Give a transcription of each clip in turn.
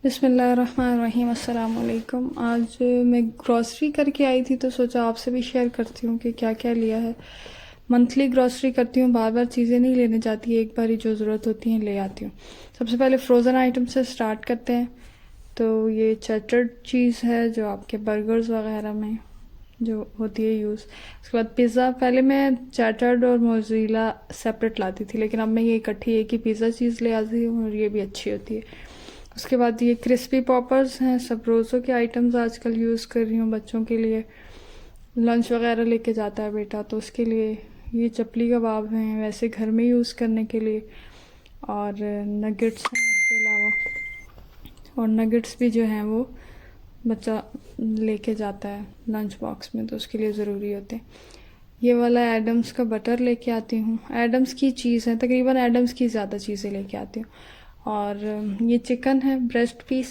बिस्मिल्लाहिर्रहमानिर्रहीम। अस्सलाम वालेकुम। आज मैं ग्रॉसरी करके आई थी तो सोचा आपसे भी शेयर करती हूँ कि क्या क्या लिया है। मंथली ग्रॉसरी करती हूँ, बार बार चीज़ें नहीं लेने जाती, एक बार ही जो ज़रूरत होती है ले आती हूँ। सबसे पहले फ़्रोज़न आइटम से स्टार्ट करते हैं। तो ये चटर्ड चीज़ है जो आपके बर्गर्स वगैरह में जो होती है यूज़। उसके बाद पिज़्ज़ा, पहले मैं चैटर्ड और मोज़रेला सेपरेट लाती थी, लेकिन अब मैं ये इकट्ठी एक ही पिज़्ज़ा चीज़ ले आती हूँ और ये भी अच्छी होती है। उसके बाद ये क्रिस्पी पॉपर्स हैं, सब रोज़ों के आइटम्स आजकल यूज़ कर रही हूँ बच्चों के लिए। लंच वगैरह लेके जाता है बेटा तो उसके लिए। ये चपली कबाब हैं वैसे घर में यूज़ करने के लिए। और नगेट्स हैं उसके अलावा, और नगेट्स भी जो हैं वो बच्चा लेके जाता है लंच बॉक्स में तो उसके लिए ज़रूरी होते हैं। ये वाला एडम्स का बटर लेके आती हूँ। एडम्स की चीज़ है, तकरीबन एडम्स की ज़्यादा चीज़ें लेके आती हूँ। और ये चिकन है, ब्रेस्ट पीस,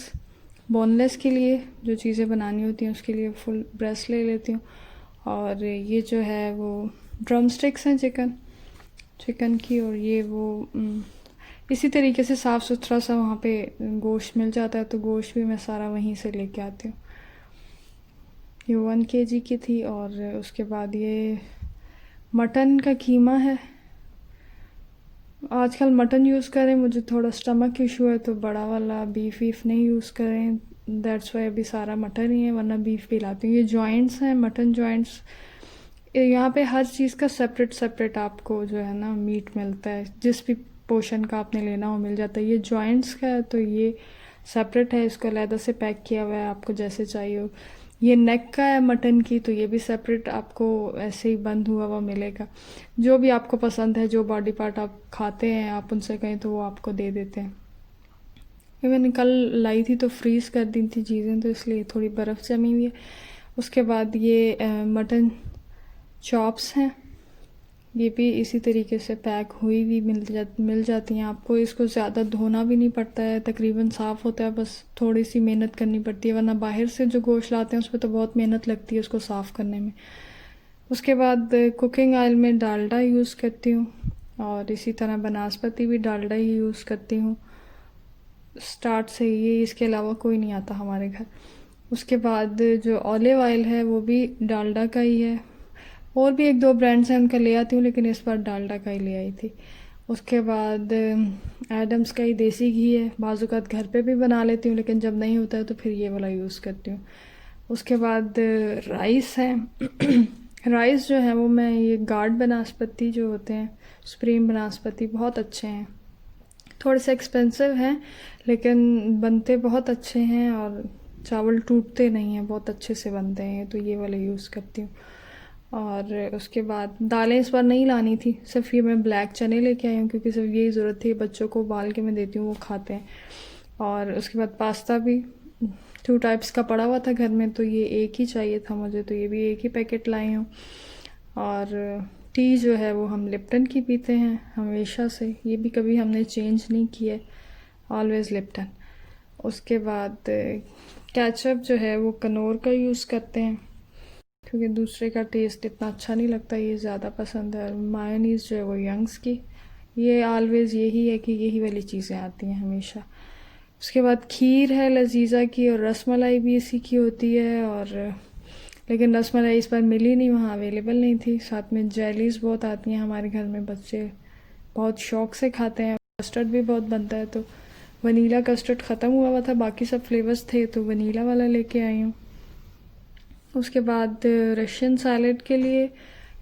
बोनलेस के लिए जो चीज़ें बनानी होती हैं उसके लिए फुल ब्रेस्ट ले लेती हूँ। और ये जो है वो ड्रम स्टिक्स हैं चिकन चिकन की। और ये वो इसी तरीके से साफ़ सुथरा सा वहाँ पे गोश्त मिल जाता है तो गोश्त भी मैं सारा वहीं से लेके आती हूँ। ये 1 kg की थी। और उसके बाद ये मटन का कीमा है। आजकल मटन यूज़ करें, मुझे थोड़ा स्टमक इशू है तो बड़ा वाला बीफ वीफ नहीं यूज़ करें, दैट्स वाई अभी सारा मटन ही है, वरना बीफ भी लाती हूँ। ये जॉइंट्स हैं, मटन जॉइंट्स। यहाँ पे हर चीज़ का सेपरेट सेपरेट आपको जो है ना मीट मिलता है, जिस भी पोर्शन का आपने लेना हो मिल जाता है। ये जॉइंट्स का है तो ये सेपरेट है, इसको अलहदा से पैक किया हुआ है, आपको जैसे चाहिए हो। ये नेक का है मटन की तो ये भी सेपरेट आपको ऐसे ही बंद हुआ हुआ मिलेगा। जो भी आपको पसंद है, जो बॉडी पार्ट आप खाते हैं, आप उनसे कहें तो वो आपको दे देते हैं। ये मैंने कल लाई थी तो फ्रीज़ कर दी थी चीज़ें तो इसलिए थोड़ी बर्फ़ जमी हुई है। उसके बाद ये मटन चॉप्स हैं, ये भी इसी तरीके से पैक हुई हुई मिल जाती हैं आपको। इसको ज़्यादा धोना भी नहीं पड़ता है, तकरीबन साफ़ होता है, बस थोड़ी सी मेहनत करनी पड़ती है, वरना बाहर से जो गोश्त लाते हैं उस पर तो बहुत मेहनत लगती है उसको साफ़ करने में। उसके बाद कुकिंग ऑयल में डालडा यूज़ करती हूँ और इसी तरह बनास्पति भी डालडा ही यूज़ करती हूँ स्टार्ट से। ये इसके अलावा कोई नहीं आता हमारे घर। उसके बाद जो ऑलिव ऑयल है वो भी डालडा का ही है। और भी एक दो ब्रांड्स हैं उनका ले आती हूँ, लेकिन इस बार डालडा का ही ले आई थी। उसके बाद एडम्स का ही देसी घी है, बाज़ात घर पे भी बना लेती हूँ, लेकिन जब नहीं होता है तो फिर ये वाला यूज़ करती हूँ। उसके बाद राइस है राइस जो है वो मैं ये गार्ड बनास्पति जो होते हैं, सुप्रीम बनास्पति, बहुत अच्छे हैं। थोड़े से एक्सपेंसिव हैं लेकिन बनते बहुत अच्छे हैं और चावल टूटते नहीं हैं, बहुत अच्छे से बनते हैं, तो ये वाले यूज़ करती हूँ। और उसके बाद दालें इस बार नहीं लानी थी, सिर्फ ये मैं ब्लैक चने लेके आई हूँ क्योंकि सिर्फ यही ज़रूरत थी, बच्चों को उबाल के मैं देती हूँ वो खाते हैं। और उसके बाद पास्ता भी 2 टाइप्स का पड़ा हुआ था घर में तो ये एक ही चाहिए था मुझे, तो ये भी एक ही पैकेट लाई हूँ। और टी जो है वो हम लिप्टन की पीते हैं हमेशा से, ये भी कभी हमने चेंज नहीं किया, ऑलवेज़ लिप्टन। उसके बाद केचप जो है वो कनौर का यूज़ करते हैं क्योंकि दूसरे का टेस्ट इतना अच्छा नहीं लगता, ये ज़्यादा पसंद है। मायोनीज़ जो है वो यंग्स की, ये ऑलवेज़ यही है कि यही वाली चीज़ें आती हैं हमेशा। उसके बाद खीर है लजीज़ा की, और रसमलाई भी इसी की होती है। और लेकिन रसमलाई इस बार मिली नहीं, वहाँ अवेलेबल नहीं थी। साथ में जेलीज़ बहुत आती हैं हमारे घर में, बच्चे बहुत शौक़ से खाते हैं। कस्टर्ड भी बहुत बनता है तो वनीला कस्टर्ड ख़त्म हुआ हुआ था, बाकी सब फ्लेवर्स थे तो वनीला वाला लेके आई हूँ। उसके बाद रशियन सैलेड के लिए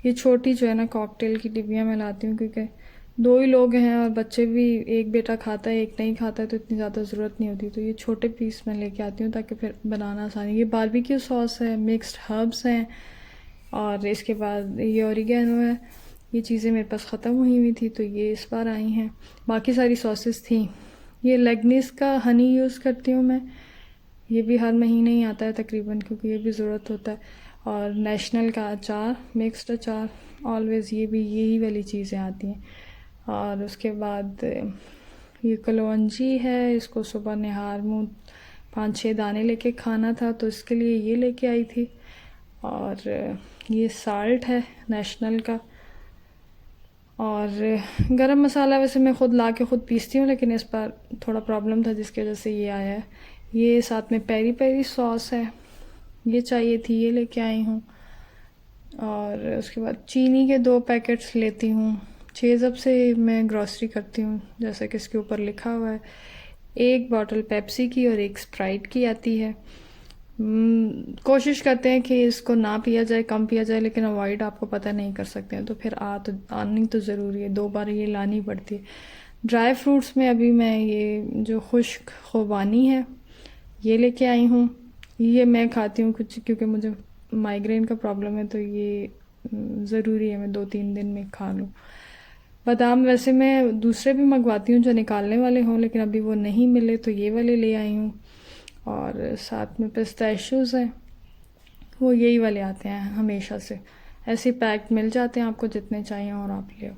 ये छोटी जो है ना कॉकटेल की डिब्बियाँ मैं लाती हूँ क्योंकि 2 ही लोग हैं और बच्चे भी, एक बेटा खाता है एक नहीं खाता है तो इतनी ज़्यादा ज़रूरत नहीं होती, तो ये छोटे पीस मैं लेके आती हूँ ताकि फिर बनाना आसानी। ये बारबेक्यू सॉस है, मिक्स्ड हर्ब्स हैं, और इसके बाद ये ओरिगेनो है। ये चीज़ें मेरे पास ख़त्म हुई हुई थी तो ये इस बार आई हैं, बाकी सारी सॉसेस थी। ये लेगनीस का हनी यूज़ करती हूँ मैं, ये भी हर महीने ही आता है तकरीबन क्योंकि ये भी ज़रूरत होता है। और नेशनल का अचार, मिक्स्ड अचार, ऑलवेज़ ये भी यही वाली चीज़ें आती हैं। और उसके बाद ये कलौंजी है, इसको सुबह निहार मुँह 5-6 दाने लेके खाना था तो इसके लिए ये लेके आई थी। और ये साल्ट है नेशनल का, और गरम मसाला वैसे मैं ख़ुद ला के ख़ुद पीसती हूँ, लेकिन इस बार थोड़ा प्रॉब्लम था जिसकी वजह से ये आया है। ये साथ में पेरी पेरी सॉस है, ये चाहिए थी, ये लेके आई हूँ। और उसके बाद चीनी के 2 पैकेट्स लेती हूँ। 6 जब से मैं ग्रॉसरी करती हूँ, जैसे कि इसके ऊपर लिखा हुआ है। 1 बॉटल पेप्सी की और 1 स्प्राइट की आती है। कोशिश करते हैं कि इसको ना पिया जाए, कम पिया जाए, लेकिन अवॉइड आपको पता नहीं कर सकते हैं, तो फिर आनी तो ज़रूरी है, 2 बार ये लानी पड़ती है। ड्राई फ्रूट्स में अभी मैं ये जो खुश्क खुबानी है ये लेके आई हूँ। ये मैं खाती हूँ कुछ, क्योंकि मुझे माइग्रेन का प्रॉब्लम है, तो ये ज़रूरी है मैं 2-3 दिन में खा लूँ। बादाम वैसे मैं दूसरे भी मंगवाती हूँ जो निकालने वाले हों, लेकिन अभी वो नहीं मिले तो ये वाले ले आई हूँ। और साथ में पिस्ताशियोज़ हैं, वो यही वाले आते हैं हमेशा से, ऐसे पैक्ड मिल जाते हैं आपको जितने चाहिए और आप ले आओ।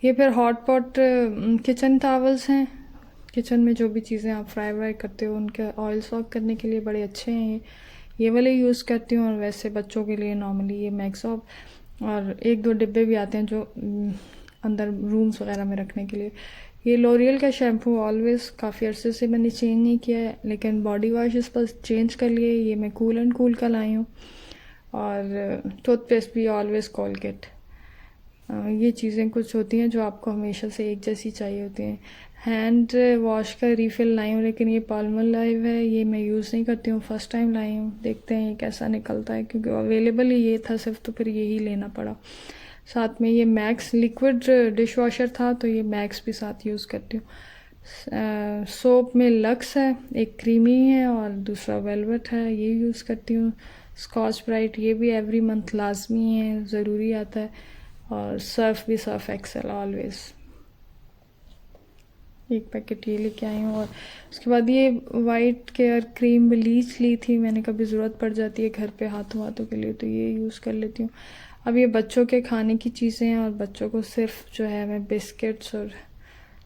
ये फिर हॉट पॉट किचन टॉवल्स हैं, किचन में जो भी चीज़ें आप फ्राई व्राई करते हो उनके ऑयल सॉक करने के लिए बड़े अच्छे हैं ये वाले यूज़ करती हूँ। और वैसे बच्चों के लिए नॉर्मली ये मैक्सॉप, और 1-2 डिब्बे भी आते हैं जो अंदर रूम्स वगैरह में रखने के लिए। ये लोरियल का शैम्पू ऑलवेज़ काफ़ी अरसे से मैंने चेंज नहीं किया है, लेकिन बॉडी वॉश इस पर चेंज कर लिए, ये मैं कूल एंड कूल का लाई हूँ। और टूथपेस्ट भी ऑलवेज़ कोलगेट। ये चीज़ें कुछ होती हैं जो आपको हमेशा से एक जैसी चाहिए होती हैं। हैंड वॉश का रीफ़िल लाई हूँ, लेकिन ये पाल्मोलाइव है, ये मैं यूज़ नहीं करती हूँ, फ़र्स्ट टाइम लाई हूँ। देखते हैं ये कैसा निकलता है, क्योंकि अवेलेबल ही ये था सिर्फ, तो फिर यही लेना पड़ा। साथ में ये मैक्स लिक्विड डिश वॉशर था, तो ये मैक्स भी साथ यूज़ करती हूँ। सोप में लक्स है, एक क्रीमी है और दूसरा वेलवेट है, ये यूज़ करती हूँ। स्कॉच ब्राइट, ये भी एवरी मंथ लाजमी है, ज़रूरी आता है। और सर्फ भी सर्फ एक्सेल ऑलवेज़, 1 पैकेट ये लेके आई हूँ। और उसके बाद ये वाइट केयर क्रीम ब्लीच ली थी मैंने, कभी ज़रूरत पड़ जाती है घर पे हाथों के लिए, तो ये यूज़ कर लेती हूँ। अब ये बच्चों के खाने की चीज़ें हैं, और बच्चों को सिर्फ जो है मैं बिस्किट्स और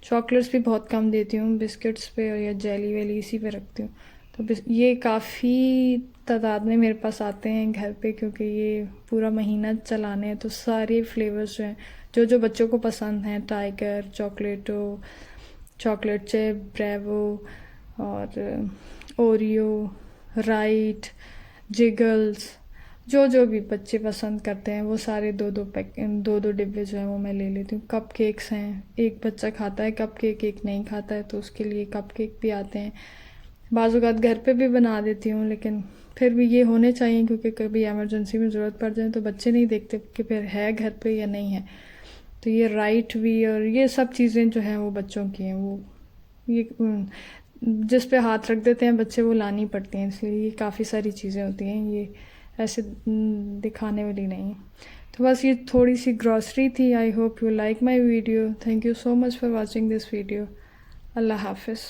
चॉकलेट्स भी बहुत कम देती हूँ, बिस्किट्स पे और या जेली वेली इसी पे रखती हूँ। तो ये काफ़ी तादाद में मेरे पास आते हैं घर पे, क्योंकि ये पूरा महीना चलाने हैं, तो सारे फ्लेवर्स जो हैं जो बच्चों को पसंद हैं, टाइगर, चॉकलेटो, चॉकलेट चिप, ब्रेवो और ओरियो, राइट, जिगल्स, जो भी बच्चे पसंद करते हैं वो सारे 2-2 डिब्बे जो हैं वो मैं ले लेती हूँ। कप केक्स हैं, एक बच्चा खाता है कप केक, एक नहीं खाता है, तो उसके लिए कप केक भी आते हैं। बाज़-औक़ात घर पे भी बना देती हूँ, लेकिन फिर भी ये होने चाहिए, क्योंकि कभी इमरजेंसी में ज़रूरत पड़ जाए तो बच्चे नहीं देखते कि फिर है घर पे या नहीं है। तो ये राइट भी और ये सब चीज़ें जो हैं वो बच्चों की हैं, वो ये जिस पे हाथ रख देते हैं बच्चे वो लानी पड़ती हैं, इसलिए ये काफ़ी सारी चीज़ें होती हैं, ये ऐसे दिखाने वाली नहीं है। तो बस ये थोड़ी सी ग्रॉसरी थी। I hope you like my video. Thank you so much for watching this video. अल्लाह हाफिज़।